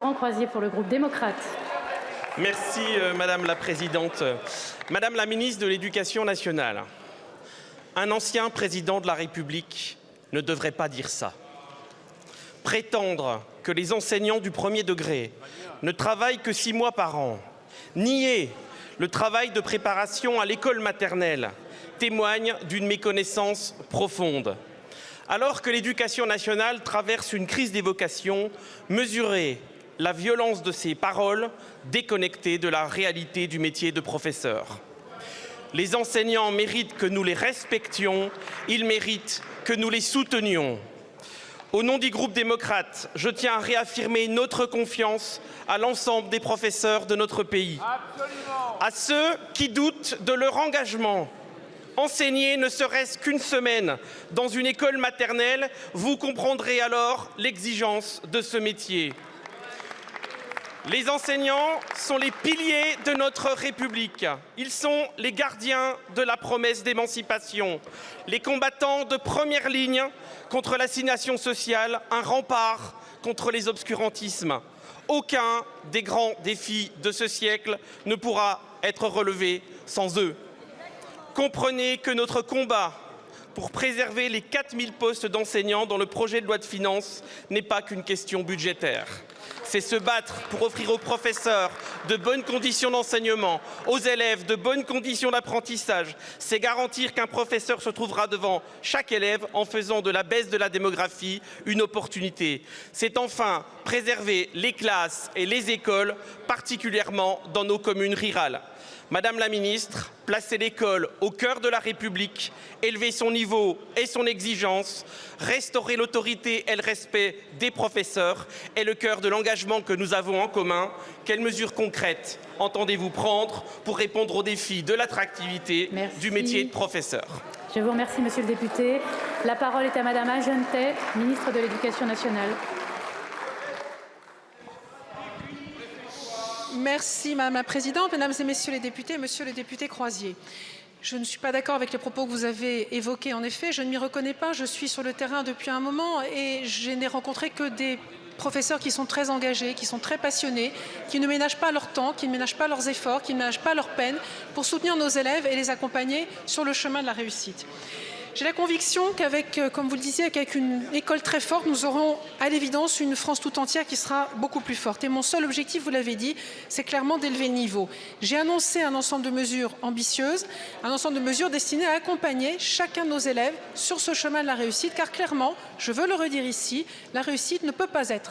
Laurent Croizier pour le groupe démocrate. Merci Madame la Présidente. Madame la Ministre de l'Éducation nationale, un ancien président de la République ne devrait pas dire ça. Prétendre que les enseignants du premier degré ne travaillent que 6 mois par an, nier le travail de préparation à l'école maternelle témoigne d'une méconnaissance profonde. Alors que l'éducation nationale traverse une crise des vocations, mesurez la violence de ces paroles déconnectées de la réalité du métier de professeur. Les enseignants méritent que nous les respections, ils méritent que nous les soutenions. Au nom du groupe démocrate, je tiens à réaffirmer notre confiance à l'ensemble des professeurs de notre pays. Absolument. À ceux qui doutent de leur engagement. Enseigner ne serait-ce qu'une semaine dans une école maternelle, vous comprendrez alors l'exigence de ce métier. Les enseignants sont les piliers de notre République. Ils sont les gardiens de la promesse d'émancipation, les combattants de première ligne contre l'assignation sociale, un rempart contre les obscurantismes. Aucun des grands défis de ce siècle ne pourra être relevé sans eux. Comprenez que notre combat pour préserver les 4000 postes d'enseignants dans le projet de loi de finances n'est pas qu'une question budgétaire. C'est se battre pour offrir aux professeurs de bonnes conditions d'enseignement, aux élèves de bonnes conditions d'apprentissage. C'est garantir qu'un professeur se trouvera devant chaque élève en faisant de la baisse de la démographie une opportunité. C'est enfin préserver les classes et les écoles, particulièrement dans nos communes rurales. Madame la Ministre, placez l'école au cœur de la République, élever son niveau et son exigence, restaurer l'autorité et le respect des professeurs est le cœur de l'engagement que nous avons en commun. Quelles mesures concrètes entendez-vous prendre pour répondre aux défis de l'attractivité du métier de professeur? Je vous remercie, Monsieur le député. La parole est à Madame Agentet, ministre de l'Éducation nationale. Merci Madame la Présidente, Mesdames et Messieurs les députés, Monsieur le député Croizier. Je ne suis pas d'accord avec les propos que vous avez évoqués. En effet, je ne m'y reconnais pas. Je suis sur le terrain depuis un moment et je n'ai rencontré que des professeurs qui sont très engagés, qui sont très passionnés, qui ne ménagent pas leur temps, qui ne ménagent pas leurs efforts, qui ne ménagent pas leur peine pour soutenir nos élèves et les accompagner sur le chemin de la réussite. J'ai la conviction qu'avec, comme vous le disiez, avec une école très forte, nous aurons à l'évidence une France tout entière qui sera beaucoup plus forte. Et mon seul objectif, vous l'avez dit, c'est clairement d'élever le niveau. J'ai annoncé un ensemble de mesures ambitieuses, un ensemble de mesures destinées à accompagner chacun de nos élèves sur ce chemin de la réussite, car clairement, je veux le redire ici, la réussite ne peut pas être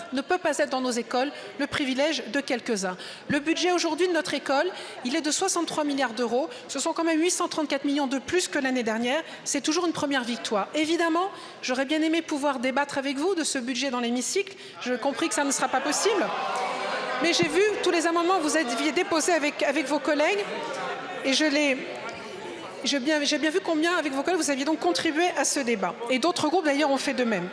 dans nos écoles le privilège de quelques-uns. Le budget aujourd'hui de notre école, il est de 63 milliards d'euros. Ce sont quand même 834 millions de plus que l'année dernière. C'est toujours une première victoire. Évidemment, j'aurais bien aimé pouvoir débattre avec vous de ce budget dans l'hémicycle. J'ai compris que ça ne sera pas possible. Mais j'ai vu tous les amendements que vous aviez déposés avec vos collègues et j'ai bien vu combien, avec vos collègues, vous aviez donc contribué à ce débat. Et d'autres groupes, d'ailleurs, ont fait de même.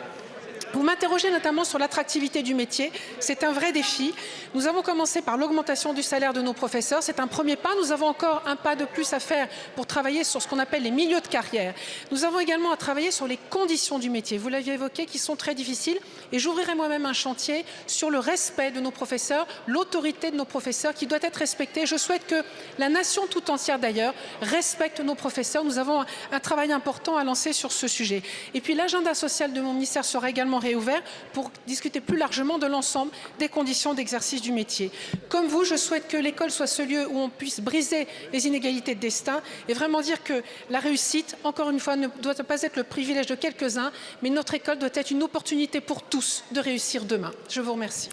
Vous m'interrogez notamment sur l'attractivité du métier. C'est un vrai défi. Nous avons commencé par l'augmentation du salaire de nos professeurs. C'est un premier pas. Nous avons encore un pas de plus à faire pour travailler sur ce qu'on appelle les milieux de carrière. Nous avons également à travailler sur les conditions du métier. Vous l'aviez évoqué, qui sont très difficiles. Et j'ouvrirai moi-même un chantier sur le respect de nos professeurs, l'autorité de nos professeurs qui doit être respectée. Je souhaite que la nation tout entière, d'ailleurs, respecte nos professeurs. Nous avons un travail important à lancer sur ce sujet. Et puis l'agenda social de mon ministère sera également réouvert pour discuter plus largement de l'ensemble des conditions d'exercice du métier. Comme vous, je souhaite que l'école soit ce lieu où on puisse briser les inégalités de destin et vraiment dire que la réussite, encore une fois, ne doit pas être le privilège de quelques-uns, mais notre école doit être une opportunité pour tous de réussir demain. Je vous remercie.